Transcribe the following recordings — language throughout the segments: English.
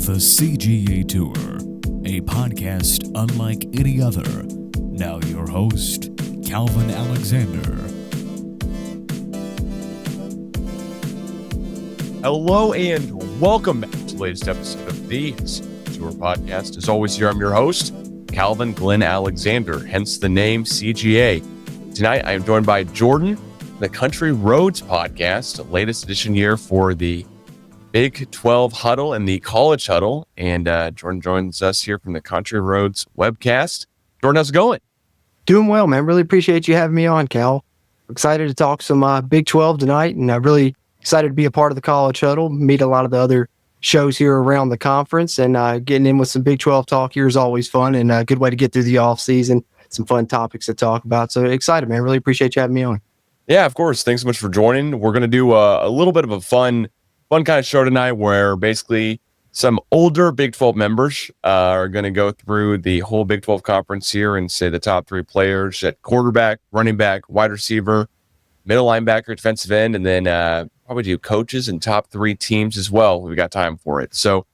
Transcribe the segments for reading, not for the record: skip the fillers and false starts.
The CGA Tour, a podcast unlike any other. Now your host, Calvin Alexander. Hello and welcome back to the latest episode of the CGA Tour podcast. As always, here I'm your host, Calvin Glen Alexander, hence the name CGA. Tonight, I am joined by Jorden, the Country Roads podcast, the latest edition here for the Big 12 Huddle and the College Huddle. And Jorden joins us here from the Country Roads Webcast. Jorden, how's it going? Doing well, man. Really appreciate you having me on, Cal. Excited to talk some Big 12 tonight, and really excited to be a part of the College Huddle, meet a lot of the other shows here around the conference, and getting in with some Big 12 talk here is always fun and a good way to get through the off season. Some fun topics to talk about. So excited, man. Really appreciate you having me on. Yeah, of course. Thanks so much for joining. We're going to do a little bit of a fun kind of show tonight where basically some older Big 12 members are going to go through the whole Big 12 conference here and say the top three players at quarterback, running back, wide receiver, middle linebacker, defensive end, and then probably do coaches and top three teams as well. We've got time for it. So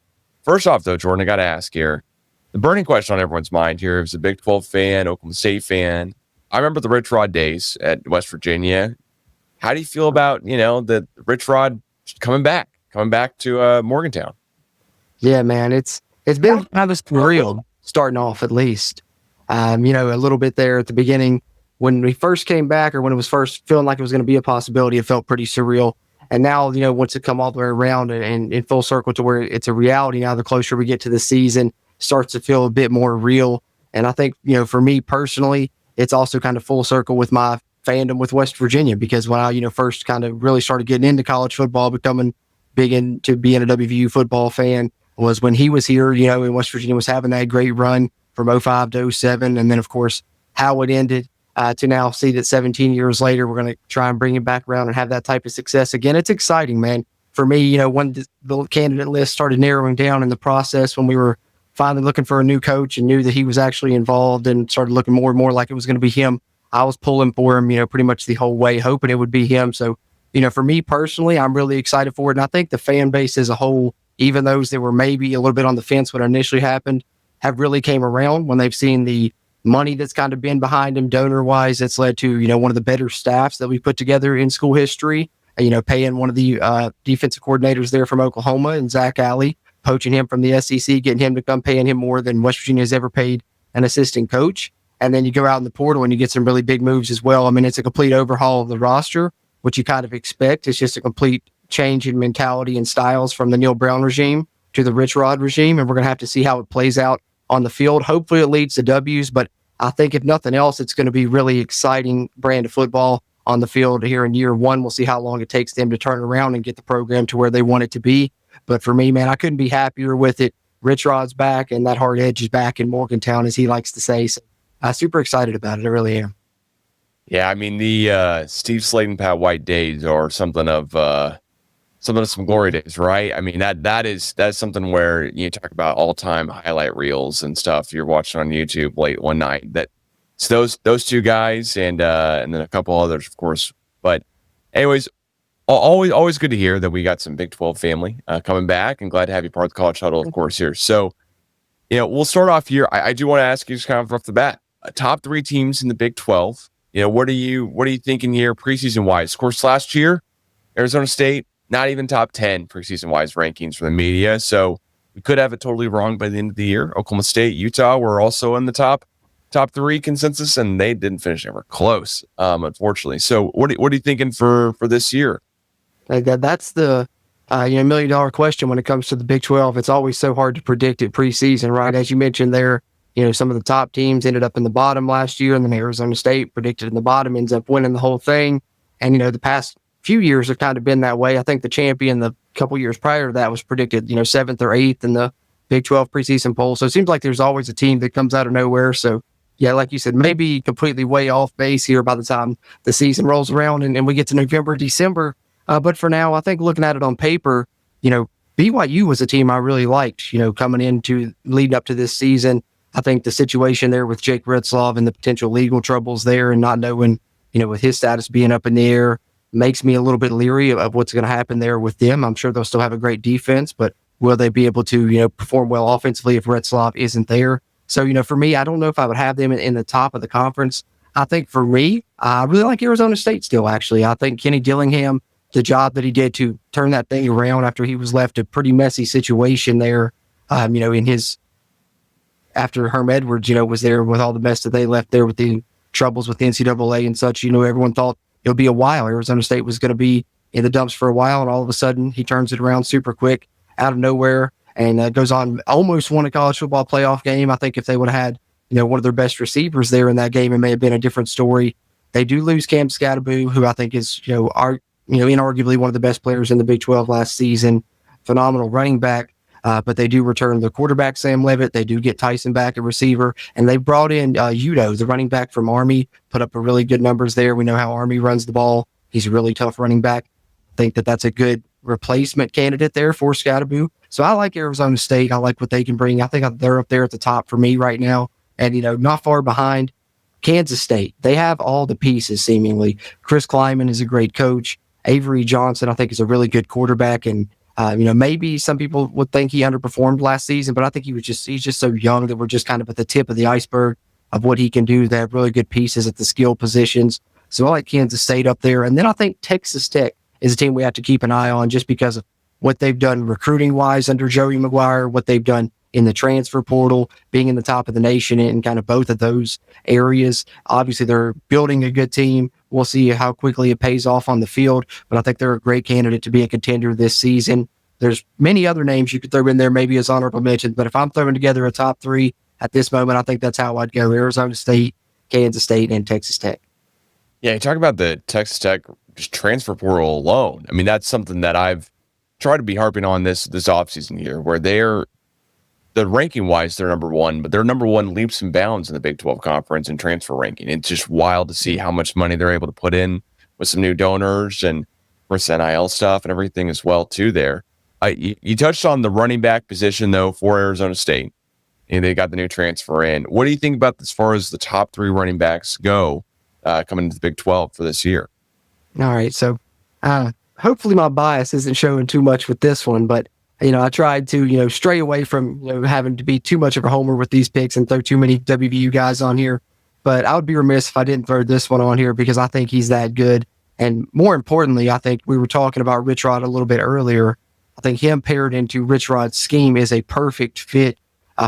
first off, though, Jorden, I got to ask here, the burning question on everyone's mind here is a Big 12 fan, Oklahoma State fan. I remember the Rich Rod days at West Virginia. How do you feel about, the Rich Rod coming back to Morgantown? Yeah, man, it's been kind of surreal starting off, at least. A little bit there at the beginning when we first came back, or when it was first feeling like it was going to be a possibility, it felt pretty surreal. And now, once it come all the way around and in full circle to where it's a reality now, the closer we get to the season, starts to feel a bit more real. And I think, for me personally, it's also kind of full circle with my fandom with West Virginia, because when I, first kind of really started getting into college football, becoming big into being a WVU football fan, was when he was here, and West Virginia was having that great run from 05 to 07. And then, of course, how it ended to now see that 17 years later, we're going to try and bring it back around and have that type of success again. It's exciting, man. For me, when the candidate list started narrowing down in the process, when we were finally looking for a new coach and knew that he was actually involved and started looking more and more like it was going to be him, I was pulling for him, pretty much the whole way, hoping it would be him. So, for me personally, I'm really excited for it. And I think the fan base as a whole, even those that were maybe a little bit on the fence when it initially happened, have really came around when they've seen the money that's kind of been behind him donor-wise. That's led to, one of the better staffs that we put together in school history, paying one of the defensive coordinators there from Oklahoma and Zach Alley, poaching him from the SEC, getting him to come paying him more than West Virginia has ever paid an assistant coach. And then you go out in the portal and you get some really big moves as well. I mean, it's a complete overhaul of the roster, which you kind of expect. It's just a complete change in mentality and styles from the Neil Brown regime to the Rich Rod regime. And we're going to have to see how it plays out on the field. Hopefully it leads to W's, but I think if nothing else, it's going to be really exciting brand of football on the field here in year one. We'll see how long it takes them to turn around and get the program to where they want it to be. But for me, man, I couldn't be happier with it. Rich Rod's back and that hard edge is back in Morgantown, as he likes to say. So I'm super excited about it. I really am. Yeah, I mean, the Steve Slade and Pat White days are something of some glory days, right? I mean, that's something where you talk about all-time highlight reels and stuff you're watching on YouTube late one night. It's those two guys and then a couple others, of course. But anyways, always good to hear that we got some Big 12 family coming back, and glad to have you part of the College Huddle, of course, here. So, we'll start off here. I do want to ask you just kind of off the bat, top three teams in the Big 12. What are you thinking here preseason wise? Of course, last year, Arizona State, not even top 10 preseason wise rankings from the media. So we could have it totally wrong by the end of the year. Oklahoma State, Utah were also in the top three consensus, and they didn't finish ever close, unfortunately. So what are you thinking for this year? That's the $1 million question when it comes to the Big 12. It's always so hard to predict it preseason, right? As you mentioned there, some of the top teams ended up in the bottom last year, and then Arizona State predicted in the bottom, ends up winning the whole thing. And, the past few years have kind of been that way. I think the champion the couple years prior to that was predicted, 7th or 8th in the Big 12 preseason poll. So it seems like there's always a team that comes out of nowhere. So, yeah, like you said, maybe completely way off base here by the time the season rolls around and we get to November, December. But for now, I think looking at it on paper, BYU was a team I really liked, coming into leading up to this season. I think the situation there with Jake Retzlaff and the potential legal troubles there and not knowing, with his status being up in the air, makes me a little bit leery of what's going to happen there with them. I'm sure they'll still have a great defense, but Will they be able to, perform well offensively if Retzlaff isn't there? So, for me, I don't know if I would have them in the top of the conference. I think for me, I really like Arizona State still, actually. I think Kenny Dillingham, the job that he did to turn that thing around after he was left a pretty messy situation there, after Herm Edwards, was there with all the mess that they left there with the troubles with the NCAA and such. Everyone thought it would be a while. Arizona State was going to be in the dumps for a while, and all of a sudden he turns it around super quick out of nowhere and goes on, almost won a college football playoff game. I think if they would have had, one of their best receivers there in that game, it may have been a different story. They do lose Cam Scatterbo, who I think is, inarguably one of the best players in the Big 12 last season. Phenomenal running back. But they do return the quarterback, Sam Levitt. They do get Tyson back at receiver. And they brought in Udo, the running back from Army, put up a really good numbers there. We know how Army runs the ball. He's a really tough running back. I think that's a good replacement candidate there for Scatterbo. So I like Arizona State. I like what they can bring. I think they're up there at the top for me right now. And, not far behind Kansas State. They have all the pieces, seemingly. Chris Kleiman is a great coach. Avery Johnson, I think, is a really good quarterback. And, maybe some people would think he underperformed last season, but I think he's just so young that we're just kind of at the tip of the iceberg of what he can do. They have really good pieces at the skill positions. So I like Kansas State up there. And then I think Texas Tech is a team we have to keep an eye on just because of what they've done recruiting wise under Joey McGuire, what they've done in the transfer portal, being in the top of the nation in kind of both of those areas. Obviously, they're building a good team. We'll see how quickly it pays off on the field, but I think they're a great candidate to be a contender this season. There's many other names you could throw in there, maybe as honorable mentions, but if I'm throwing together a top three at this moment, I think that's how I'd go: Arizona State, Kansas State, and Texas Tech. Yeah, you talk about the Texas Tech just transfer portal alone. I mean, that's something that I've tried to be harping on this offseason here, where the ranking wise, they're number one, but they're number one leaps and bounds in the Big 12 conference in transfer ranking. It's just wild to see how much money they're able to put in with some new donors and with NIL stuff and everything as well too there. You touched on the running back position though for Arizona State, and they got the new transfer in. What do you think about as far as the top three running backs go coming into the Big 12 for this year? All right. So hopefully my bias isn't showing too much with this one, but I tried to, stray away from, having to be too much of a homer with these picks and throw too many WVU guys on here. But I would be remiss if I didn't throw this one on here because I think he's that good. And more importantly, I think we were talking about Rich Rod a little bit earlier. I think him paired into Rich Rod's scheme is a perfect fit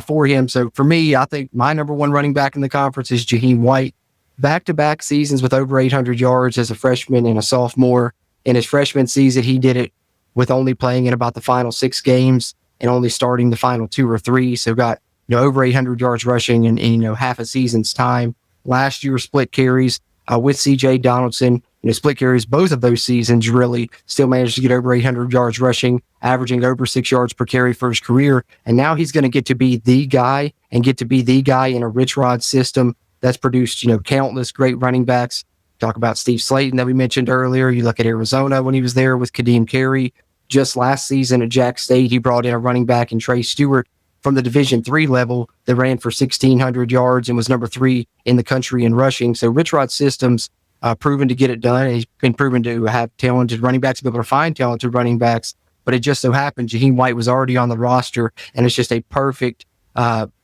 for him. So for me, I think my number one running back in the conference is Jaheim White. Back-to-back seasons with over 800 yards as a freshman and a sophomore. In his freshman season, he did it with only playing in about the final 6 games and only starting the final 2 or 3. So got, over 800 yards rushing in half a season's time. Last year, split carries with CJ Donaldson, split carries both of those seasons, really still managed to get over 800 yards rushing, averaging over 6 yards per carry for his career. And now he's going to get to be the guy and get to be the guy in a Rich Rod system that's produced, countless great running backs. Talk about Steve Slayton that we mentioned earlier. You look at Arizona when he was there with Kadeem Carey. Just last season at Jack State, he brought in a running back in Trey Stewart from the Division III level that ran for 1,600 yards and was number 3 in the country in rushing. So Rich Rod systems proven to get it done. He's been proven to have talented running backs, be able to find talented running backs. But it just so happened Jaheim White was already on the roster, and it's just a perfect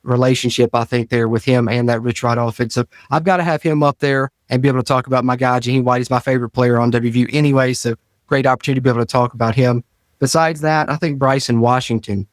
relationship, I think, there with him and that Rich Rod offense. So I've got to have him up there and be able to talk about my guy, Jaheim White. He's my favorite player on WVU anyway, so great opportunity to be able to talk about him. Besides that, I think Bryson Washington,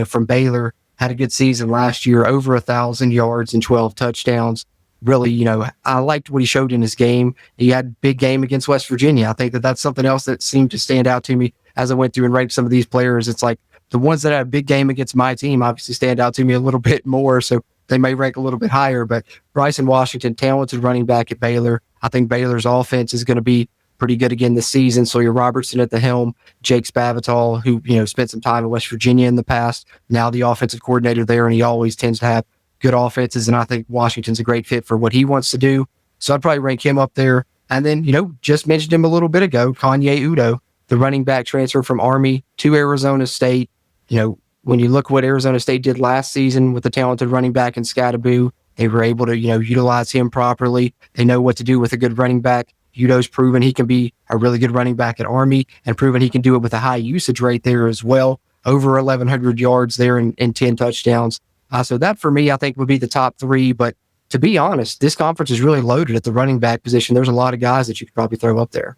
from Baylor, had a good season last year, over 1,000 yards and 12 touchdowns. Really, I liked what he showed in his game. He had a big game against West Virginia. I think that's something else that seemed to stand out to me as I went through and ranked some of these players. It's like the ones that had a big game against my team obviously stand out to me a little bit more, so they may rank a little bit higher. But Bryson Washington, talented running back at Baylor. I think Baylor's offense is going to be pretty good again this season. Sawyer Robertson at the helm, Jake Spavital, who spent some time at West Virginia in the past, now the offensive coordinator there, and he always tends to have good offenses, and I think Washington's a great fit for what he wants to do. So I'd probably rank him up there. And then, just mentioned him a little bit ago, Kanye Udo, the running back transfer from Army to Arizona State. When you look what Arizona State did last season with the talented running back in Scatterbo, they were able to, utilize him properly. They know what to do with a good running back. Udo's proven he can be a really good running back at Army and proven he can do it with a high usage rate there as well. over 1,100 yards there and 10 touchdowns. So that for me, I think would be the top three. But to be honest, this conference is really loaded at the running back position. There's a lot of guys that you could probably throw up there.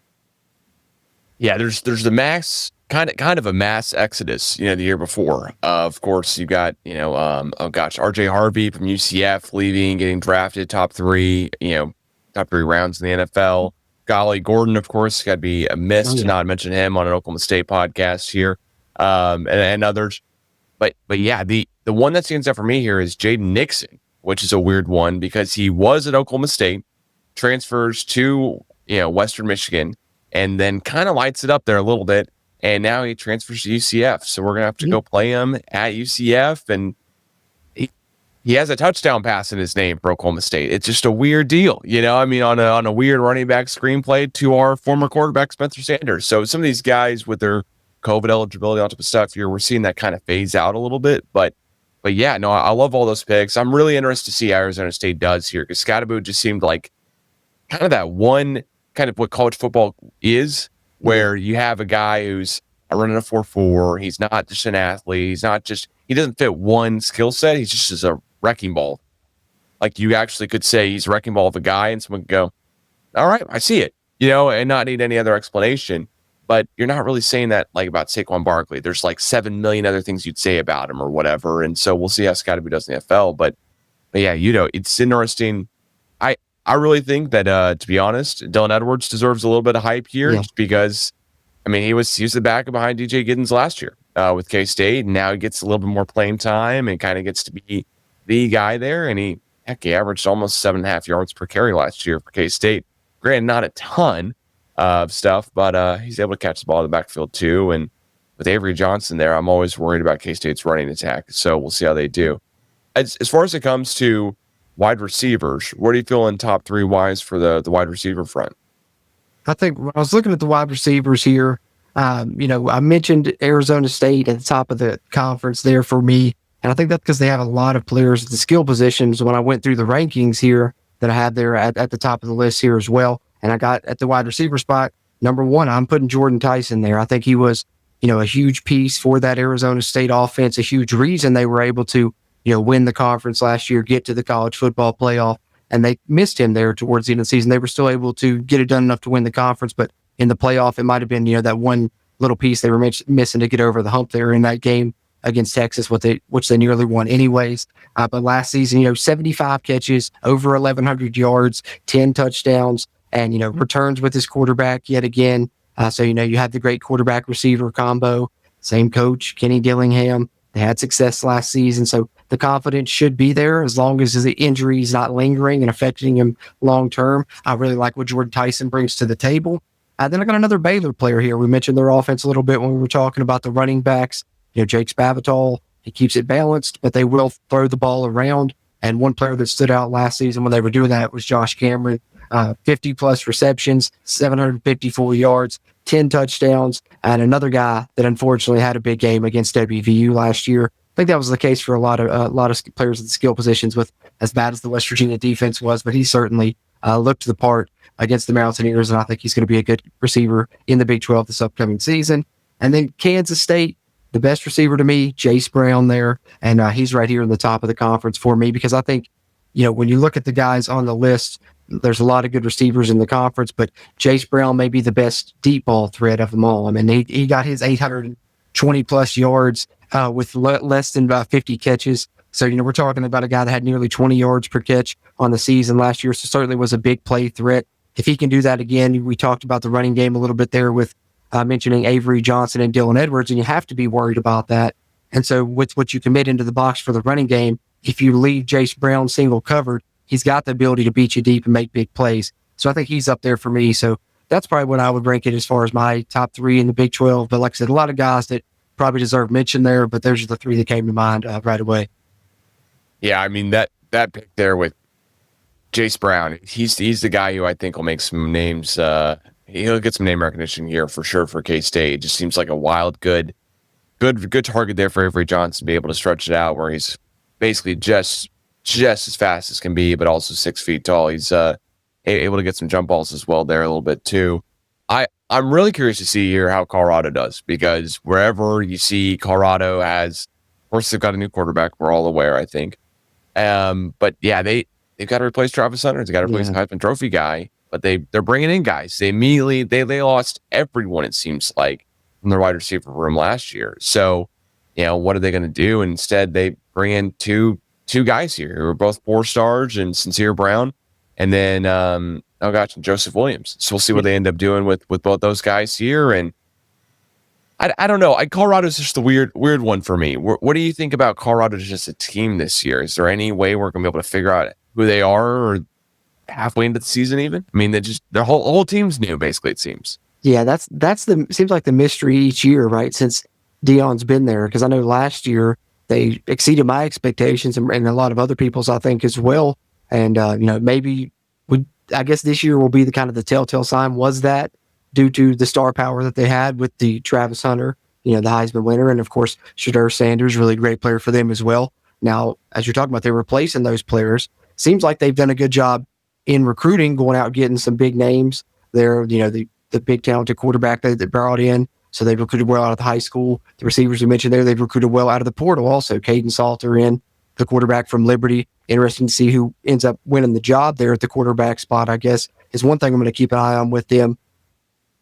Yeah, there's the mass kind of a mass exodus, the year before. Of course, you got, RJ Harvey from UCF leaving, getting drafted top three rounds in the NFL. Golly, Gordon, of course, got to be amiss to not mention him on an Oklahoma State podcast here, and others. But yeah, the one that stands out for me here is Jaden Nixon, which is a weird one because he was at Oklahoma State, transfers to Western Michigan, and then kind of lights it up there a little bit. And now he transfers to UCF. So we're going to have to go play him at UCF. And he has a touchdown pass in his name for Oklahoma State. It's just a weird deal, on a weird running back screenplay to our former quarterback, Spencer Sanders. So some of these guys with their COVID eligibility, all type of stuff here, we're seeing that kind of phase out a little bit. But yeah, no, I love all those picks. I'm really interested to see how Arizona State does here because Scottaboo just seemed like kind of that one kind of what college football is, where you have a guy who's running a 4.4. He's not just an athlete. He doesn't fit one skill set. He's just a wrecking ball. Like you actually could say he's a wrecking ball of a guy and someone could go, all right, I see it, and not need any other explanation. But you're not really saying that like about Saquon Barkley. There's like 7 million other things you'd say about him or whatever. And so we'll see how Scottaboo does in the NFL. But yeah, it's interesting. I really think that, to be honest, Dylan Edwards deserves a little bit of hype here just because, he was the backup behind DJ Giddens last year with K-State, and now he gets a little bit more playing time and kind of gets to be the guy there. And he averaged almost 7.5 yards per carry last year for K-State. Granted, not a ton of stuff, but he's able to catch the ball in the backfield too. And with Avery Johnson there, I'm always worried about K-State's running attack. So we'll see how they do. As far as it comes to wide receivers, what do you feel in top three wise for the wide receiver front? I think when I was looking at the wide receivers here, I mentioned Arizona State at the top of the conference there for me. And I think that's because they have a lot of players at the skill positions. When I went through the rankings here that I had there at the top of the list here as well, and I got at the wide receiver spot, number one, I'm putting Jordan Tyson there. I think he was, a huge piece for that Arizona State offense, a huge reason they were able to win the conference last year, get to the college football playoff, and they missed him there towards the end of the season. They were still able to get it done enough to win the conference, but in the playoff, it might have been, that one little piece they were missing to get over the hump there in that game against Texas, which they nearly won anyways. But last season, 75 catches, over 1,100 yards, 10 touchdowns, and, returns with his quarterback yet again. So, you have the great quarterback receiver combo, same coach, Kenny Dillingham. They had success last season, so the confidence should be there as long as the injury is not lingering and affecting him long term. I really like what Jordan Tyson brings to the table. Then I got another Baylor player here. We mentioned their offense a little bit when we were talking about the running backs. Jake Spavital, he keeps it balanced, but they will throw the ball around. And one player that stood out last season when they were doing that was Josh Cameron. 50 plus receptions, 754 yards, 10 touchdowns, and another guy that unfortunately had a big game against WVU last year. I think that was the case for a lot of players at the skill positions, with as bad as the West Virginia defense was, but he certainly looked the part against the Mountaineers, and I think he's going to be a good receiver in the Big 12 this upcoming season. And then Kansas State, the best receiver to me, Jace Brown there, and he's right here in the top of the conference for me because I think, when you look at the guys on the list, there's a lot of good receivers in the conference, but Jace Brown may be the best deep ball threat of them all. He got his 820 plus yards with less than 50 catches. So, we're talking about a guy that had nearly 20 yards per catch on the season last year. So certainly was a big play threat. If he can do that again, we talked about the running game a little bit there with mentioning Avery Johnson and Dylan Edwards, and you have to be worried about that. And so with what you commit into the box for the running game, if you leave Jace Brown single covered, he's got the ability to beat you deep and make big plays. So I think he's up there for me. So that's probably what I would rank it as far as my top three in the Big 12. But like I said, a lot of guys that probably deserve mention there, but those are the three that came to mind right away. Yeah, that pick there with Jace Brown, he's the guy who I think will make some names. He'll get some name recognition here for sure for K-State. It just seems like a wild, good target there for Avery Johnson to be able to stretch it out where he's basically just as fast as can be, but also 6 feet tall. He's able to get some jump balls as well there a little bit too. I'm really curious to see here how Colorado does, because wherever you see Colorado has, of course, they've got a new quarterback. We're all aware, I think. But yeah, they've got to replace Travis Hunter. They got to replace the Heisman Trophy guy. But they're bringing in guys. They immediately they lost everyone, it seems like, from the wide receiver room last year. So, what are they going to do? Instead, they bring in two guys here who are both 4-stars, and Sincere Brown, and then Joseph Williams. So we'll see what they end up doing with both those guys here. And I don't know. Colorado's just the weird one for me. What do you think about Colorado just a team this year? Is there any way we're going to be able to figure out who they are, or halfway into the season even? I mean, their whole team's new, basically, it seems. Yeah, seems like the mystery each year, right? Since Deion's been there, because I know last year they exceeded my expectations and a lot of other people's, I think, as well. And maybe I guess this year will be the kind of the telltale sign. Was that due to the star power that they had with the Travis Hunter, the Heisman winner, and of course Shedeur Sanders, really great player for them as well. Now, as you're talking about, they're replacing those players. Seems like they've done a good job in recruiting, going out getting some big names. They're the big talented quarterback that they brought in. So they've recruited well out of the high school. The receivers we mentioned there, they've recruited well out of the portal also. Caden Salter in, the quarterback from Liberty. Interesting to see who ends up winning the job there at the quarterback spot, I guess, is one thing I'm going to keep an eye on with them.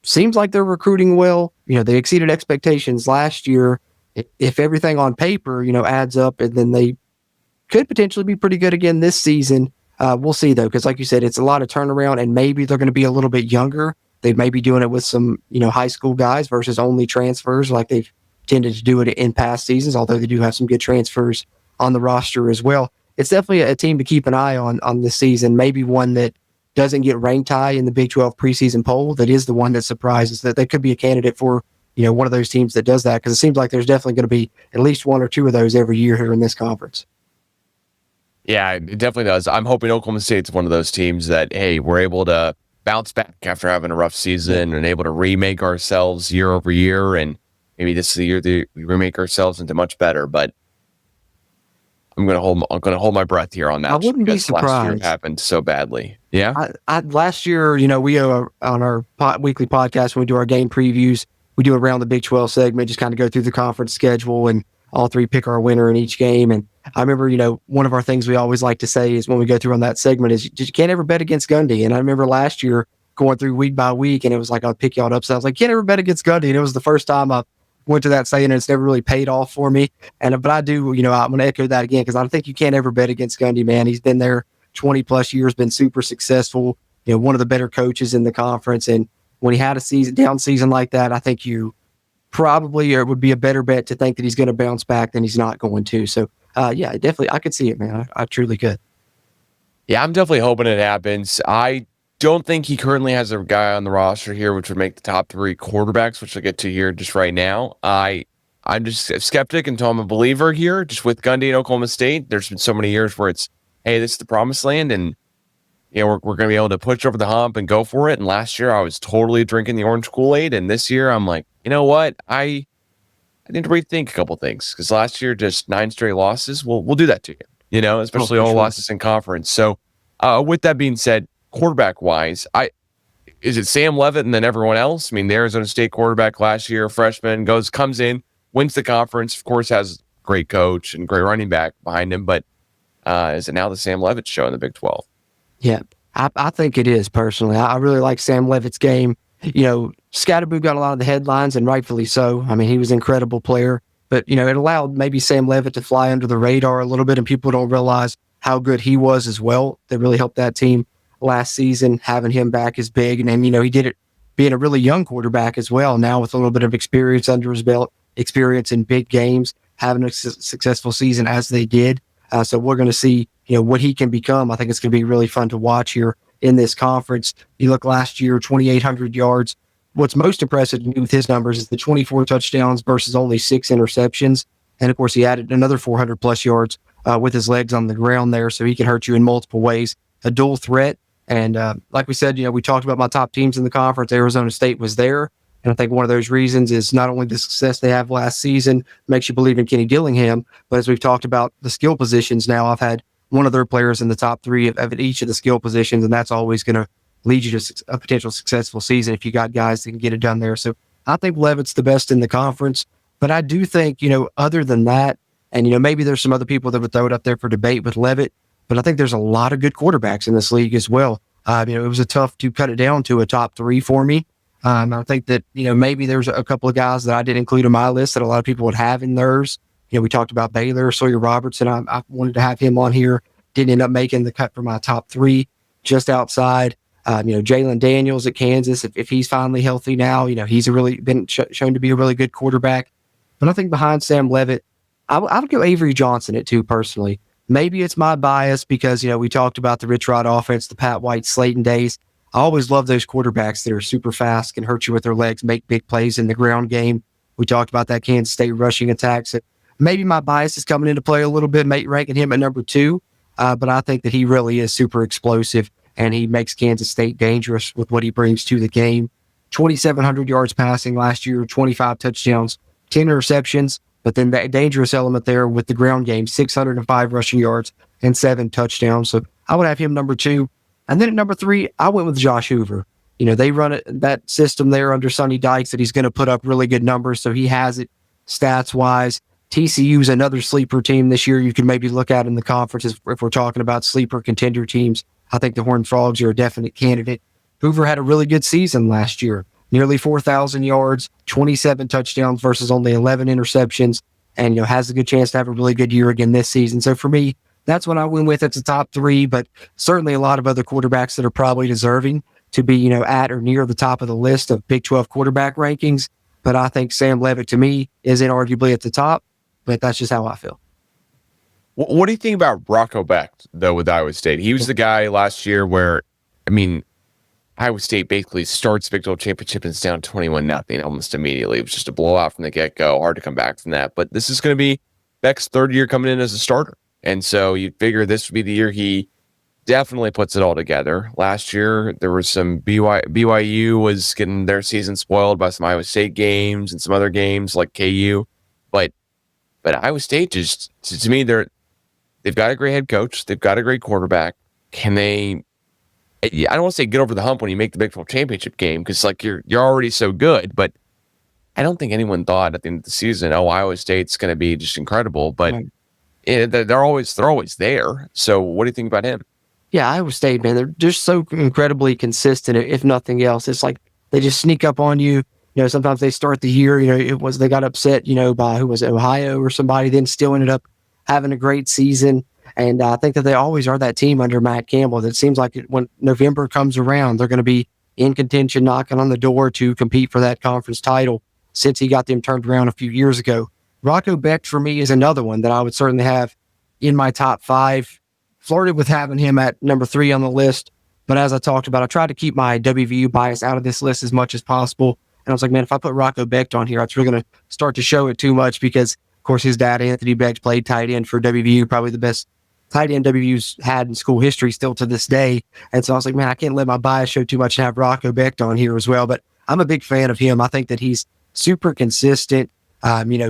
Seems like they're recruiting well. They exceeded expectations last year. If everything on paper, adds up, and then they could potentially be pretty good again this season. We'll see, though, because like you said, it's a lot of turnaround, and maybe they're going to be a little bit younger. They may be doing it with some, high school guys versus only transfers like they've tended to do it in past seasons, although they do have some good transfers on the roster as well. It's definitely a team to keep an eye on this season, maybe one that doesn't get ranked high in the Big 12 preseason poll. That is the one that surprises, that they could be a candidate for, one of those teams that does that, because it seems like there's definitely going to be at least one or two of those every year here in this conference. Yeah, it definitely does. I'm hoping Oklahoma State's one of those teams that, hey, we're able to bounce back after having a rough season and able to remake ourselves year over year. And maybe this is the year that we remake ourselves into much better. But I'm going to hold my breath here on that. I wouldn't be surprised. Last year happened so badly. Yeah. Last year, we on our weekly podcast, when we do our game previews, we do around the Big 12 segment, just kind of go through the conference schedule and all three pick our winner in each game. And I remember, one of our things we always like to say is when we go through on that segment is you can't ever bet against Gundy. And I remember last year going through week by week, and it was like, I'll pick y'all up. So I was like, can't ever bet against Gundy. And it was the first time I went to that saying, and it's never really paid off for me. But I do, I'm going to echo that again, because I think you can't ever bet against Gundy, man. He's been there 20 plus years, been super successful, one of the better coaches in the conference. And when he had a down season like that, I think you probably, or it would be a better bet to think that he's going to bounce back than he's not going to. So, yeah, definitely, I could see it, man. I truly could. Yeah, I'm definitely hoping it happens. I don't think he currently has a guy on the roster here which would make the top 3 quarterbacks, which I'll get to here just right now. I'm just a skeptic until I'm a believer here, just with Gundy and Oklahoma State. There's been so many years where it's, hey, this is the promised land, and we're going to be able to push over the hump and go for it. And last year I was totally drinking the orange Kool-Aid, and this year I'm like, you know what? I need to rethink a couple things, because last year just 9 straight losses. We'll do that to you, especially all losses in conference. So with that being said, quarterback wise, is it Sam Leavitt and then everyone else? I mean, the Arizona State quarterback last year, freshman, comes in, wins the conference, of course, has a great coach and great running back behind him. But is it now the Sam Leavitt show in the Big 12? Yeah, I think it is, personally. I really like Sam Leavitt's game. Scatterboo got a lot of the headlines, and rightfully so. I mean, he was an incredible player, but, it allowed maybe Sam Leavitt to fly under the radar a little bit, and people don't realize how good he was as well. That really helped that team last season. Having him back is big. And then, he did it being a really young quarterback as well, now with a little bit of experience under his belt, experience in big games, having a successful season as they did. So we're going to see, what he can become. I think it's going to be really fun to watch here in this conference. You look last year, 2,800 yards. What's most impressive to me with his numbers is the 24 touchdowns versus only 6 interceptions. And of course, he added another 400 plus yards with his legs on the ground there. So he can hurt you in multiple ways. A dual threat. And like we said, we talked about my top teams in the conference. Arizona State was there. And I think one of those reasons is not only the success they have last season makes you believe in Kenny Dillingham, but as we've talked about the skill positions now, I've had one of their players in the top 3 of each of the skill positions, and that's always going to lead you to a potential successful season if you got guys that can get it done there. So I think Leavitt's the best in the conference. But I do think, other than that, and, maybe there's some other people that would throw it up there for debate with Leavitt, but I think there's a lot of good quarterbacks in this league as well. It was tough to cut it down to a top 3 for me. I think that, maybe there's a couple of guys that I didn't include in my list that a lot of people would have in theirs. We talked about Baylor, Sawyer Robertson. I wanted to have him on here. Didn't end up making the cut for my top 3, just outside. Jalen Daniels at Kansas, if he's finally healthy now, he's been shown to be a really good quarterback. But I think behind Sam Leavitt, I would go Avery Johnson at 2 personally. Maybe it's my bias because, we talked about the Rich Rod offense, the Pat White Slayton days. I always love those quarterbacks that are super fast, can hurt you with their legs, make big plays in the ground game. We talked about that Kansas State rushing attack. So maybe my bias is coming into play a little bit, ranking him at number 2. But I think that he really is super explosive, and he makes Kansas State dangerous with what he brings to the game. 2,700 yards passing last year, 25 touchdowns, 10 interceptions. But then that dangerous element there with the ground game, 605 rushing yards and 7 touchdowns. So I would have him number 2. And then at number 3, I went with Josh Hoover. They run that system there under Sonny Dykes that he's going to put up really good numbers. So he has it stats-wise. TCU is another sleeper team this year you can maybe look at in the conference if we're talking about sleeper contender teams. I think the Horned Frogs are a definite candidate. Hoover had a really good season last year. Nearly 4,000 yards, 27 touchdowns versus only 11 interceptions, and has a good chance to have a really good year again this season. So for me, that's what I went with. It's a top 3, but certainly a lot of other quarterbacks that are probably deserving to be, at or near the top of the list of Big 12 quarterback rankings. But I think Sam Leavitt, to me, is inarguably at the top, but that's just how I feel. What do you think about Rocco Becht, though, with Iowa State? He was the guy last year where, Iowa State basically starts Big 12 championship and it's down 21-0 almost immediately. It was just a blowout from the get-go. Hard to come back from that. But this is going to be Beck's 3rd year coming in as a starter. And so you'd figure this would be the year he definitely puts it all together. Last year, there was some BYU was getting their season spoiled by some Iowa State games and some other games like KU. But Iowa State just, to me, they've got a great head coach. They've got a great quarterback. Can they... I don't want to say get over the hump when you make the Big 12 championship game because you're already so good, but I don't think anyone thought at the end of the season, Iowa State's going to be just incredible. But they're always there. So what do you think about him? Yeah, Iowa State, man, they're just so incredibly consistent. If nothing else, it's like they just sneak up on you. Sometimes they start the year. They got upset, by who was it, Ohio or somebody, then still ended up having a great season. And I think that they always are that team under Matt Campbell that seems like when November comes around, they're going to be in contention, knocking on the door to compete for that conference title since he got them turned around a few years ago. Rocco Becht, for me, is another one that I would certainly have in my top 5. Flirted with having him at number 3 on the list. But as I talked about, I tried to keep my WVU bias out of this list as much as possible. And I was like, man, if I put Rocco Becht on here, it's really going to start to show it too much because, of course, his dad, Anthony Becht, played tight end for WVU, probably the best tight end WVU's had in school history still to this day. And so I was like, man, I can't let my bias show too much and have Rocco Becht on here as well. But I'm a big fan of him. I think that he's super consistent.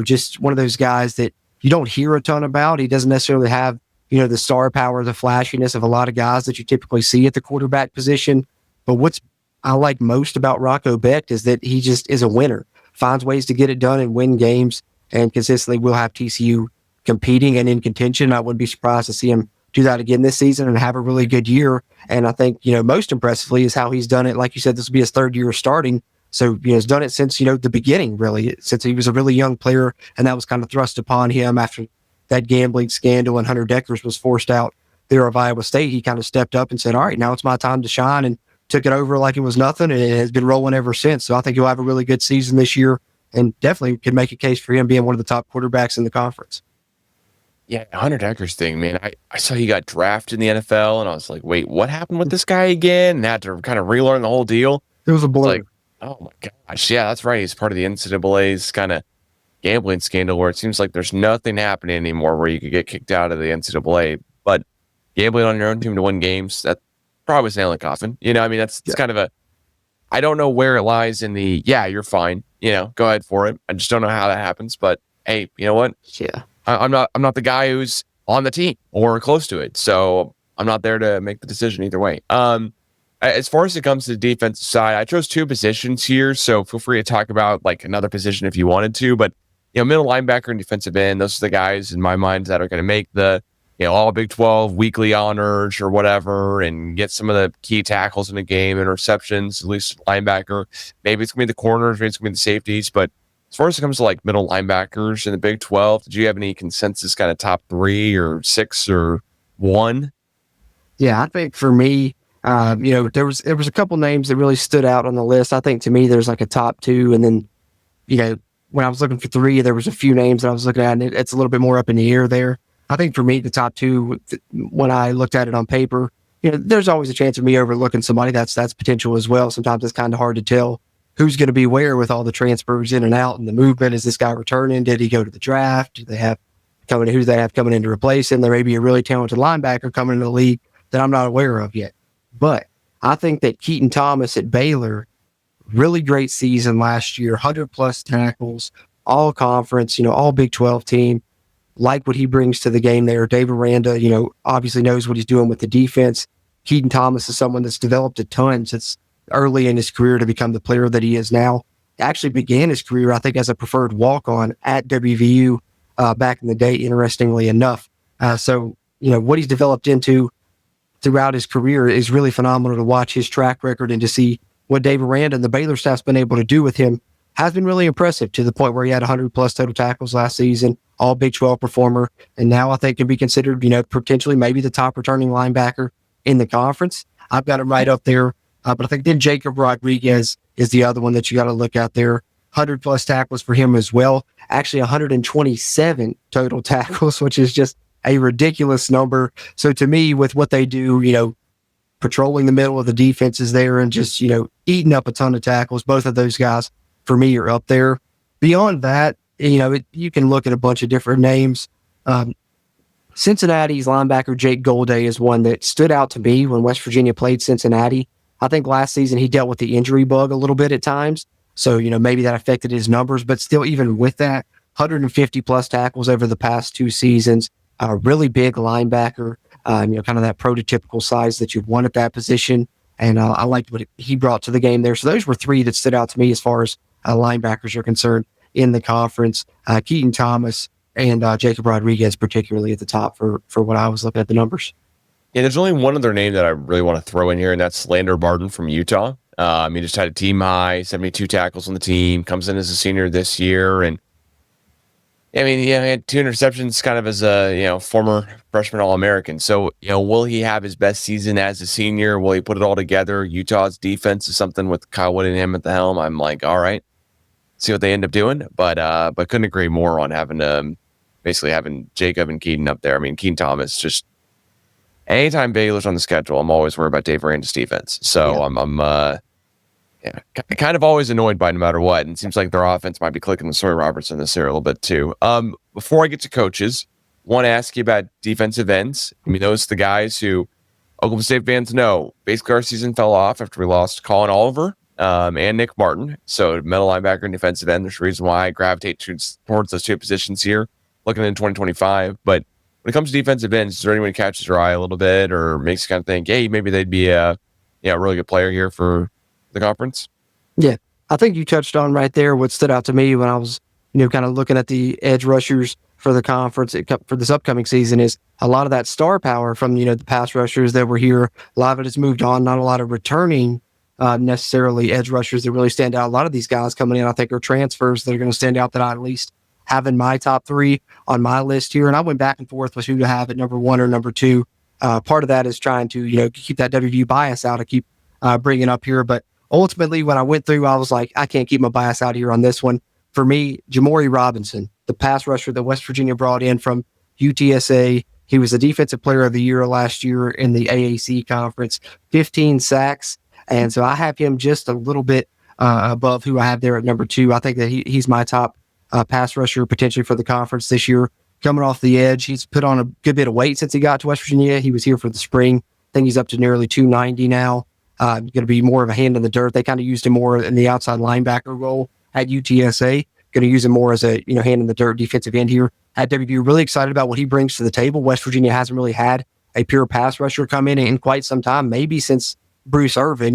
Just one of those guys that you don't hear a ton about. He doesn't necessarily have, the star power, the flashiness of a lot of guys that you typically see at the quarterback position. But what's I like most about Rocco Becht is that he just is a winner, finds ways to get it done and win games, and consistently will have TCU competing and in contention. I wouldn't be surprised to see him do that again this season and have a really good year. And I think, most impressively is how he's done it. Like you said, this will be his 3rd year starting. So he's done it since, the beginning, really, since he was a really young player. And that was kind of thrust upon him after that gambling scandal and Hunter Deckers was forced out there of Iowa State. He kind of stepped up and said, all right, now it's my time to shine, and took it over like it was nothing. And it has been rolling ever since. So I think he'll have a really good season this year and definitely could make a case for him being one of the top quarterbacks in the conference. Yeah, Hunter Deckers thing, man. I saw he got drafted in the NFL, and I was like, wait, what happened with this guy again? And I had to kind of relearn the whole deal. It was a blur. Oh my gosh, yeah, that's right. He's part of the NCAA's kind of gambling scandal where it seems like there's nothing happening anymore where you could get kicked out of the NCAA. But gambling on your own team to win games, that probably was nail in the coffin. It's kind of I don't know where it lies in the, you're fine. Go ahead for it. I just don't know how that happens. But hey, you know what? Yeah. I'm not the guy who's on the team or close to it. So I'm not there to make the decision either way. as far as it comes to the defensive side, I chose two positions here, so feel free to talk about like another position if you wanted to. But middle linebacker and defensive end, those are the guys in my mind that are going to make the all Big 12 weekly honors or whatever, and get some of the key tackles in the game, interceptions, at least linebacker. Maybe it's going to be the corners, maybe it's going to be the safeties. But as far as it comes to like middle linebackers in the Big 12, did you have any consensus kind of top 3 or 6 or 1? Yeah, I think for me, there was a couple names that really stood out on the list. I think to me, there's like a top 2, and then when I was looking for 3, there was a few names that I was looking at, and it's a little bit more up in the air there. I think for me, the top 2, when I looked at it on paper, there's always a chance of me overlooking somebody that's potential as well. Sometimes it's kind of hard to tell who's going to be where with all the transfers in and out and the movement. Is this guy returning? Did he go to the draft? Who do they have coming in to replace him? There may be a really talented linebacker coming into the league that I'm not aware of yet. But I think that Keaton Thomas at Baylor, really great season last year, 100+ tackles, all conference, all Big 12 team. Like what he brings to the game there. Dave Aranda, obviously knows what he's doing with the defense. Keaton Thomas is someone that's developed a ton since early in his career to become the player that he is now. Actually began his career, I think, as a preferred walk-on at WVU back in the day, interestingly enough. So what he's developed into throughout his career is really phenomenal to watch his track record and to see what Dave Aranda and the Baylor staff's been able to do with him has been really impressive, to the point where he had 100+ total tackles last season, all Big 12 performer, and now I think can be considered, potentially maybe the top returning linebacker in the conference. I've got him right up there, but I think then Jacob Rodriguez is the other one that you got to look at there. 100+ tackles for him as well. Actually, 127 total tackles, which is just a ridiculous number. So to me, with what they do, patrolling the middle of the defenses there and just, eating up a ton of tackles, both of those guys for me are up there. Beyond that, you can look at a bunch of different names. Cincinnati's linebacker Jake Golday is one that stood out to me when West Virginia played Cincinnati. I think last season he dealt with the injury bug a little bit at times. So, maybe that affected his numbers, but still, even with that, 150+ tackles over the past 2 seasons, a really big linebacker, kind of that prototypical size that you want at that position. And I liked what he brought to the game there. So those were 3 that stood out to me as far as linebackers are concerned in the conference. Keaton Thomas and Jacob Rodriguez particularly at the top for what I was looking at the numbers. Yeah, there's only one other name that I really want to throw in here, and that's Lander Barton from Utah. He just had a team high, 72 tackles on the team, comes in as a senior this year, and he had 2 interceptions kind of as a, former freshman All-American. So, will he have his best season as a senior? Will he put it all together? Utah's defense is something with Kyle Whittingham at the helm. I'm like, all right, see what they end up doing. But couldn't agree more on having Jacob and Keaton up there. Keaton Thomas, just anytime Baylor's on the schedule, I'm always worried about Dave Aranda's defense. So yeah. I'm kind of always annoyed by no matter what. And it seems like their offense might be clicking with Sawyer Robertson this year a little bit too. Before I get to coaches, want to ask you about defensive ends. Those are the guys who Oklahoma State fans know. Basically, our season fell off after we lost Colin Oliver and Nick Martin. So middle linebacker and defensive end. There's a reason why I gravitate towards those 2 positions here, looking in 2025. But when it comes to defensive ends, is there anyone who catches your eye a little bit or makes you kind of think, hey, maybe they'd be a really good player here for the conference? Yeah, I think you touched on right there what stood out to me when I was, kind of looking at the edge rushers for the conference for this upcoming season is a lot of that star power from, the pass rushers that were here. A lot of it has moved on, not a lot of returning necessarily edge rushers that really stand out. A lot of these guys coming in, I think, are transfers that are going to stand out that I at least have in my top 3 on my list here. And I went back and forth with who to have at number 1 or number 2. Part of that is trying to, keep that WVU bias out. I keep bringing up here, but ultimately, when I went through, I was like, I can't keep my bias out here on this one. For me, Jamori Robinson, the pass rusher that West Virginia brought in from UTSA. He was the defensive player of the year last year in the AAC conference, 15 sacks. And so I have him just a little bit above who I have there at number 2. I think that he's my top pass rusher potentially for the conference this year. Coming off the edge, he's put on a good bit of weight since he got to West Virginia. He was here for the spring. I think he's up to nearly 290 now. Going to be more of a hand in the dirt. They kind of used him more in the outside linebacker role at UTSA. Going to use him more as a hand in the dirt defensive end here at WVU. Really excited about what he brings to the table. West Virginia hasn't really had a pure pass rusher come in quite some time, maybe since Bruce Irvin,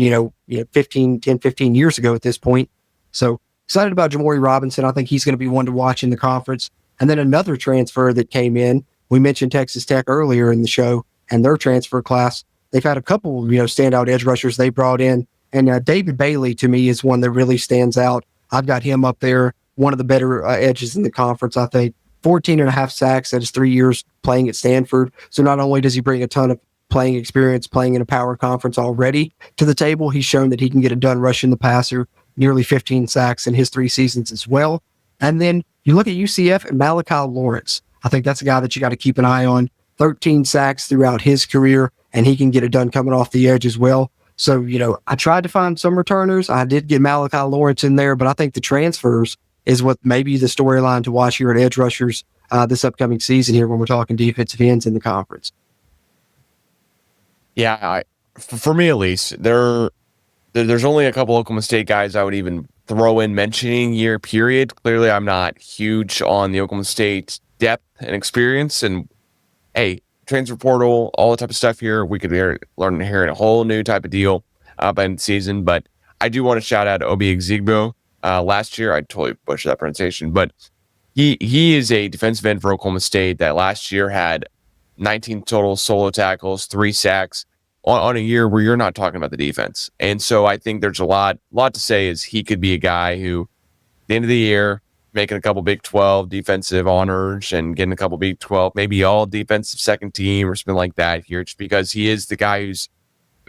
15 years ago at this point. So excited about Jamori Robinson. I think he's going to be one to watch in the conference. And then another transfer that came in, we mentioned Texas Tech earlier in the show and their transfer class. They've had a couple, standout edge rushers they brought in. And David Bailey, to me, is one that really stands out. I've got him up there, one of the better edges in the conference, I think. 14 and a half sacks at his 3 years playing at Stanford. So not only does he bring a ton of playing experience, playing in a power conference already to the table, he's shown that he can get it done rushing the passer, nearly 15 sacks in his 3 seasons as well. And then you look at UCF and Malachi Lawrence. I think that's a guy that you got to keep an eye on. 13 sacks throughout his career, and he can get it done coming off the edge as well. So, I tried to find some returners. I did get Malachi Lawrence in there, but I think the transfers is what maybe the storyline to watch here at edge rushers this upcoming season here when we're talking defensive ends in the conference. Yeah, for me at least, there's only a couple Oklahoma State guys I would even throw in mentioning year period. Clearly, I'm not huge on the Oklahoma State depth and experience. And hey, transfer portal, all the type of stuff here, we could learn here a whole new type of deal by the end of the season. But I do want to shout out Obi Exigbo. Last year, I totally butchered that pronunciation, but he is a defensive end for Oklahoma State that last year had 19 total solo tackles, 3 sacks on a year where you're not talking about the defense. And so I think there's a lot to say is he could be a guy who, at the end of the year, making a couple Big 12 defensive honors and getting a couple Big 12, maybe all defensive second team or something like that here, just because he is the guy who's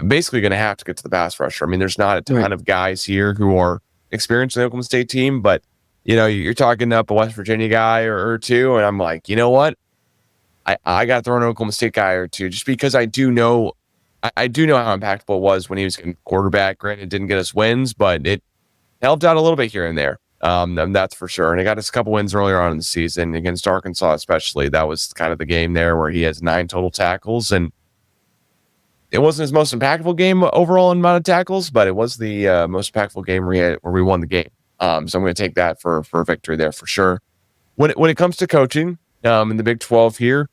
basically going to have to get to the pass rusher. I mean, there's not a ton of guys here who are experienced in the Oklahoma State team, but you're talking up a West Virginia guy or two, and I'm like, you know what? I got to throw an Oklahoma State guy or two just because I do know how impactful it was when he was in quarterback. Granted, it didn't get us wins, but it helped out a little bit here and there. And that's for sure. And it got us a couple wins earlier on in the season against Arkansas, especially. That was kind of the game there where he has 9 total tackles, and it wasn't his most impactful game overall in amount of tackles, but it was the most impactful game where we won the game. So I'm going to take that for a victory there for sure. When it comes to coaching in the Big 12 here,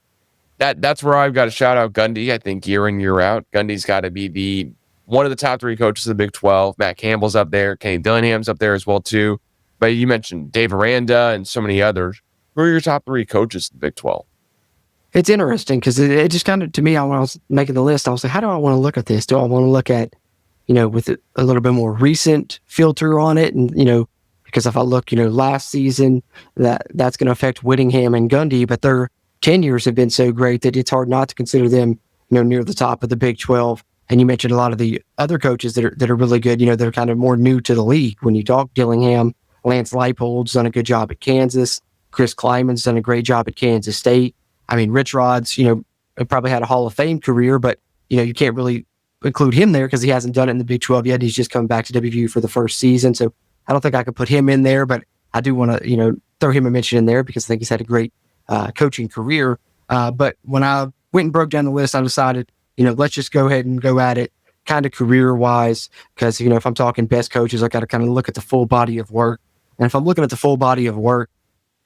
that's where I've got to shout out Gundy. I think year in, year out, Gundy's got to be one of the top 3 coaches of the Big 12. Matt Campbell's up there. Kenny Dillingham's up there as well too. But you mentioned Dave Aranda and so many others. Who are your top 3 coaches in the Big 12? It's interesting because it just kind of, to me, when I was making the list, I was like, how do I want to look at this? Do I want to look at, with a little bit more recent filter on it? And, because if I look, last season, that's going to affect Whittingham and Gundy, but their tenures have been so great that it's hard not to consider them, near the top of the Big 12. And you mentioned a lot of the other coaches that are really good, that are kind of more new to the league. When you talk Dillingham, Lance Leipold's done a good job at Kansas. Chris Kleiman's done a great job at Kansas State. I mean, Rich Rod's, probably had a Hall of Fame career, but, you can't really include him there because he hasn't done it in the Big 12 yet. He's just coming back to WVU for the first season. So I don't think I could put him in there, but I do want to, throw him a mention in there because I think he's had a great coaching career. But when I went and broke down the list, I decided, let's just go ahead and go at it kind of career-wise because, if I'm talking best coaches, I got to kind of look at the full body of work. And if I'm looking at the full body of work,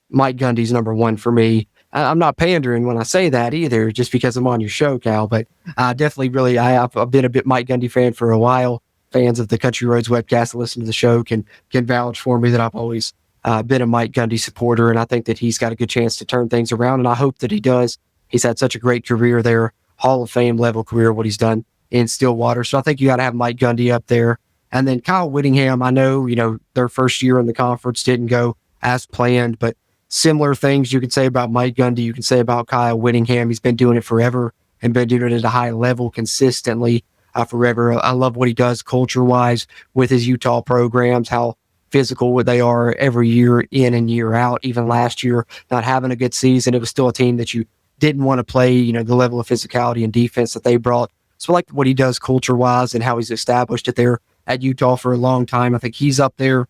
Mike Gundy's number 1 for me. I'm not pandering when I say that either, just because I'm on your show, Cal, but definitely I've been a bit Mike Gundy fan for a while. Fans of the Country Roads Webcast that listen to the show can vouch for me that I've always been a Mike Gundy supporter, and I think that he's got a good chance to turn things around, and I hope that he does. He's had such a great career there, Hall of Fame level career, what he's done in Stillwater. So I think you got to have Mike Gundy up there. And then Kyle Whittingham, I know, their first year in the conference didn't go as planned, but similar things you could say about Mike Gundy, you can say about Kyle Whittingham. He's been doing it forever and been doing it at a high level consistently forever. I love what he does culture-wise with his Utah programs, how physical they are every year in and year out. Even last year, not having a good season, it was still a team that you didn't want to play, the level of physicality and defense that they brought. So I like what he does culture-wise and how he's established it there at Utah for a long time. I think he's up there.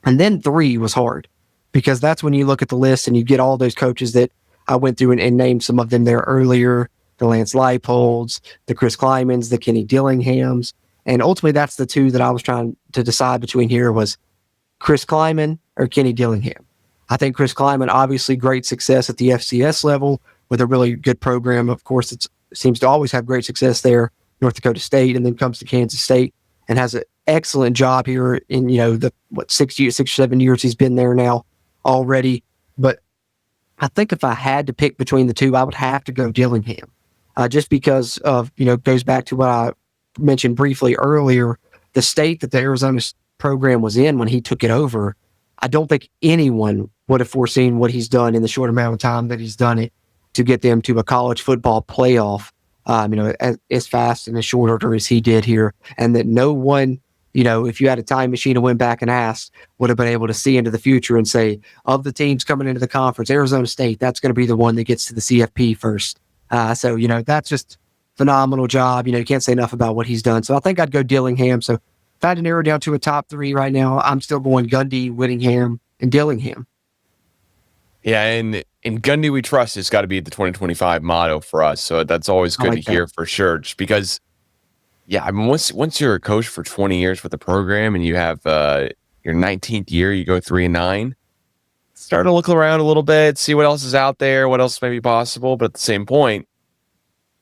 And then 3 was hard because that's when you look at the list and you get all those coaches that I went through and named some of them there earlier, the Lance Leipolds, the Chris Klymans, the Kenny Dillinghams. And ultimately, that's the 2 that I was trying to decide between here was Chris Kleiman or Kenny Dillingham. I think Chris Kleiman, obviously great success at the FCS level with a really good program. Of course, it seems to always have great success there North Dakota State, and then comes to Kansas State and has an excellent job here in, the 6 or 7 years he's been there now already. But I think if I had to pick between the two, I would have to go Dillingham, just because of, goes back to what I mentioned briefly earlier, the state that the Arizona program was in when he took it over. I don't think anyone would have foreseen what he's done in the short amount of time that he's done it to get them to a college football playoff, as fast and as short order as he did here. And that no one, if you had a time machine and went back and asked, would have been able to see into the future and say, of the teams coming into the conference, Arizona State, that's going to be the one that gets to the CFP first. So that's just phenomenal job. You can't say enough about what he's done. So I think I'd go Dillingham. So if I had to narrow down to a top three right now, I'm still going Gundy, Whittingham, and Dillingham. Yeah, and in Gundy we trust has got to be the 2025 motto for us. So that's always good to hear for sure. Just because, once you're a coach for 20 years with the program and you have your 19th year, you go 3-9, start to look around a little bit, see what else is out there, what else may be possible. But at the same point,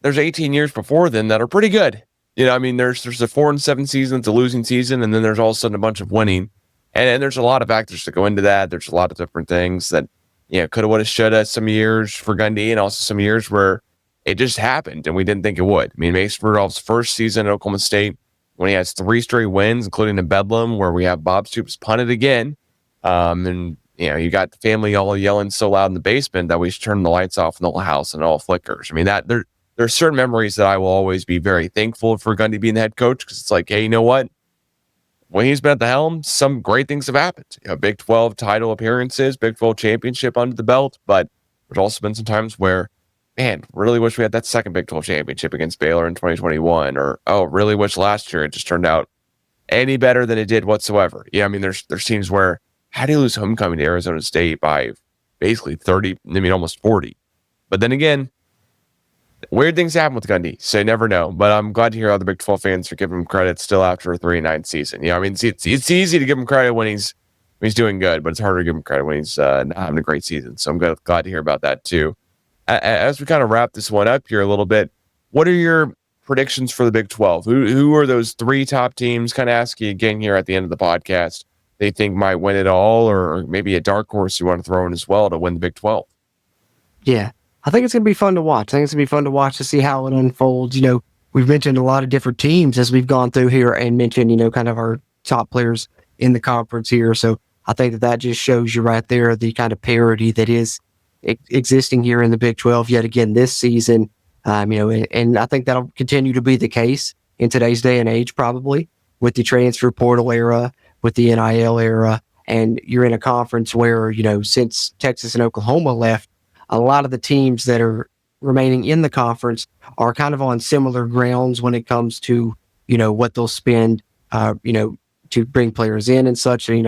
there's 18 years before then that are pretty good. There's a 4-7 season, it's a losing season, and then there's all of a sudden a bunch of winning. And there's a lot of factors that go into that. There's a lot of different things that, coulda, woulda, shoulda, some years for Gundy, and also some years where it just happened and we didn't think it would. Mason Rudolph's first season at Oklahoma State, when he has 3 straight wins, including in Bedlam, where we have Bob Stoops punted again. And you got the family all yelling so loud in the basement that we should turn the lights off in the whole house and it all flickers. There are certain memories that I will always be very thankful for Gundy being the head coach, because it's like, hey, you know what? When he's been at the helm, some great things have happened. Big 12 title appearances, Big 12 championship under the belt, but there's also been some times where, man, really wish we had that second Big 12 championship against Baylor in 2021, or, really wish last year it just turned out any better than it did whatsoever. There's teams where, how do you lose homecoming to Arizona State by basically 30, almost 40? But then again, weird things happen with Gundy, so you never know. But I'm glad to hear other Big 12 fans are giving him credit still after a 3-9 season. It's easy to give him credit when he's doing good, but it's harder to give him credit when he's not having a great season. So I'm glad to hear about that too. As we kind of wrap this one up here a little bit, what are your predictions for the Big 12? Who are those 3 top teams? Kind of ask you again here at the end of the podcast. They think might win it all, or maybe a dark horse you want to throw in as well to win the Big 12. Yeah. I think it's going to be fun to watch. To see how it unfolds. We've mentioned a lot of different teams as we've gone through here and mentioned, kind of our top players in the conference here. So I think that just shows you right there the kind of parity that is existing here in the Big 12 yet again this season. And I think that'll continue to be the case in today's day and age, probably with the transfer portal era, with the NIL era. And you're in a conference where, since Texas and Oklahoma left, a lot of the teams that are remaining in the conference are kind of on similar grounds when it comes to, what they'll spend, to bring players in and such. A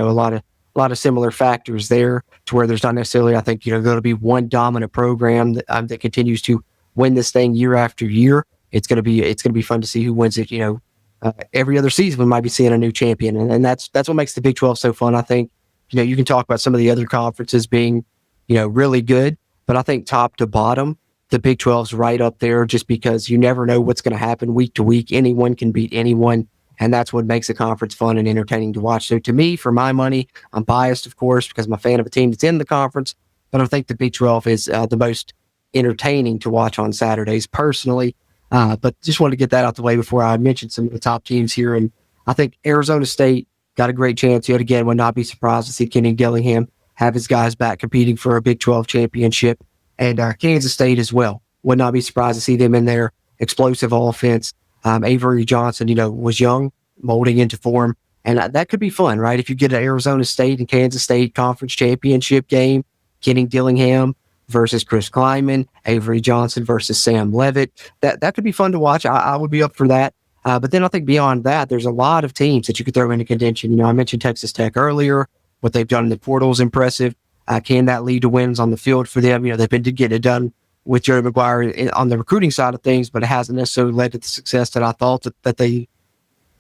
lot of similar factors there, to where there's not necessarily, I think, going to be one dominant program that continues to win this thing year after year. It's going to be fun to see who wins it. Every other season we might be seeing a new champion, and that's what makes the Big 12 so fun. I think, you can talk about some of the other conferences being, really good. But I think top to bottom, the Big 12's right up there, just because you never know what's going to happen week to week. Anyone can beat anyone, and that's what makes a conference fun and entertaining to watch. So to me, for my money, I'm biased, of course, because I'm a fan of a team that's in the conference, but I think the Big 12 is the most entertaining to watch on Saturdays personally. But just wanted to get that out the way before I mentioned some of the top teams here. And I think Arizona State got a great chance yet again. Would not be surprised to see Kenny Dillingham have his guys back competing for a Big 12 championship, and Kansas State as well. Would not be surprised to see them in their explosive offense. Avery Johnson, was young, molding into form, and that could be fun, right? If you get an Arizona State and Kansas State conference championship game, Kenny Dillingham versus Chris Kleiman, Avery Johnson versus Sam Levitt, that could be fun to watch. I would be up for that. But then I think beyond that, there's a lot of teams that you could throw into contention. I mentioned Texas Tech earlier. What they've done in the portal is impressive. Can that lead to wins on the field for them? They've been getting it done with Joey McGuire on the recruiting side of things, but it hasn't necessarily led to the success that I thought that they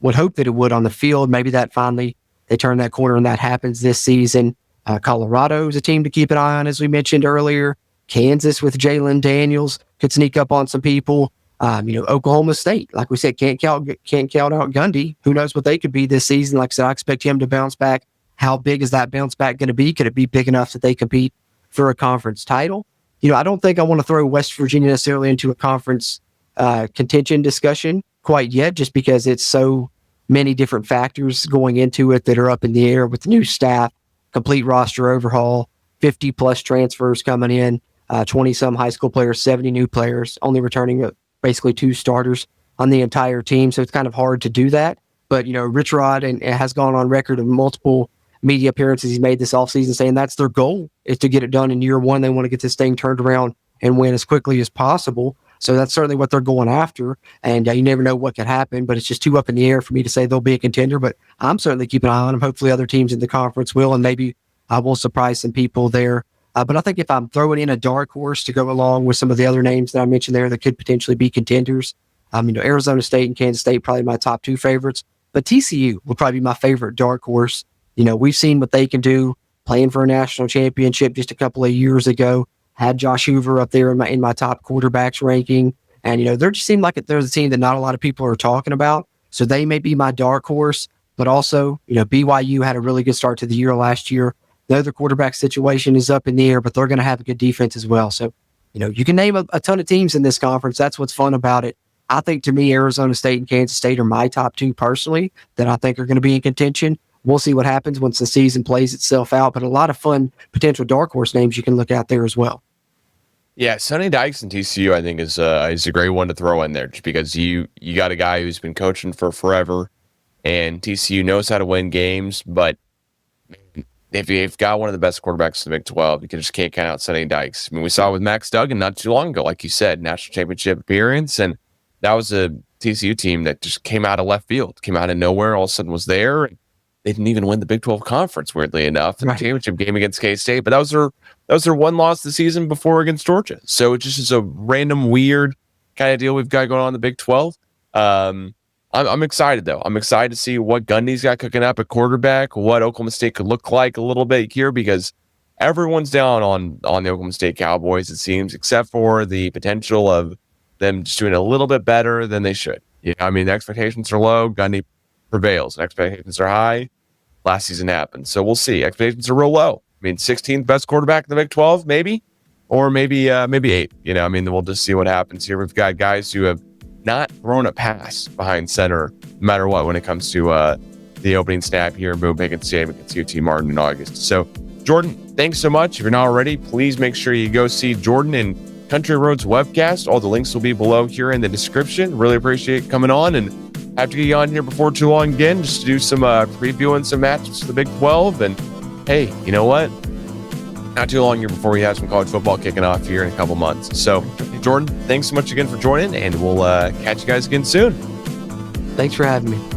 would hope that it would on the field. Maybe that finally they turn that corner and that happens this season. Colorado is a team to keep an eye on, as we mentioned earlier. Kansas with Jalen Daniels could sneak up on some people. Oklahoma State, like we said, can't count out Gundy. Who knows what they could be this season? Like I said, I expect him to bounce back. How big is that bounce back going to be? Could it be big enough that they compete for a conference title? I don't think I want to throw West Virginia necessarily into a conference contention discussion quite yet, just because it's so many different factors going into it that are up in the air with new staff, complete roster overhaul, 50 plus transfers coming in, 20 some high school players, 70 new players, only returning basically 2 starters on the entire team. So it's kind of hard to do that. But, Rich Rod has gone on record of multiple media appearances he's made this offseason saying that's their goal, is to get it done in year one. They want to get this thing turned around and win as quickly as possible. So that's certainly what they're going after. And you never know what could happen, but it's just too up in the air for me to say they'll be a contender. But I'm certainly keeping an eye on them. Hopefully other teams in the conference will, and maybe I will surprise some people there. But I think if I'm throwing in a dark horse to go along with some of the other names that I mentioned there that could potentially be contenders, Arizona State and Kansas State, probably my top 2 favorites. But TCU would probably be my favorite dark horse. We've seen what they can do playing for a national championship just a couple of years ago. Had Josh Hoover up there in my top quarterbacks ranking. And, they just seem like there's a team that not a lot of people are talking about. So they may be my dark horse. But also, BYU had a really good start to the year last year. The other quarterback situation is up in the air, but they're going to have a good defense as well. So, you can name a ton of teams in this conference. That's what's fun about it. I think, to me, Arizona State and Kansas State are my top 2 personally that I think are going to be in contention. We'll see what happens once the season plays itself out, but a lot of fun potential dark horse names you can look out there as well. Yeah, Sonny Dykes and TCU, I think, is a great one to throw in there, just because you got a guy who's been coaching for forever, and TCU knows how to win games. But if you've got one of the best quarterbacks in the Big 12, you just can't count out Sonny Dykes. I mean, we saw it with Max Duggan not too long ago, like you said, national championship appearance, and that was a TCU team that just came out of left field, came out of nowhere, all of a sudden was there. And they didn't even win the Big 12 conference, weirdly enough, in the championship game against K-State. But that was their one loss the season before against Georgia. So it just is a random, weird kind of deal we've got going on in the Big 12. I'm excited, though. I'm excited to see what Gundy's got cooking up at quarterback, what Oklahoma State could look like a little bit here, because everyone's down on the Oklahoma State Cowboys, it seems, except for the potential of them just doing a little bit better than they should. The expectations are low. Gundy prevails. Expectations are high. Last season happened. So we'll see. Expectations are real low. 16th best quarterback in the Big 12, maybe, or maybe 8. We'll just see what happens here. We've got guys who have not thrown a pass behind center, no matter what, when it comes to the opening snap here in Boone Pickens Stadium against UT Martin in August. So, Jordan, thanks so much. If you're not already, please make sure you go see Jordan and Country Roads Webcast. All the links will be below here in the description. Really appreciate coming on, and have to get you on here before too long again, just to do some previewing some matches for the Big 12. And hey, you know what? Not too long here before we have some college football kicking off here in a couple months. So, Jordan, thanks so much again for joining, and we'll catch you guys again soon. Thanks for having me.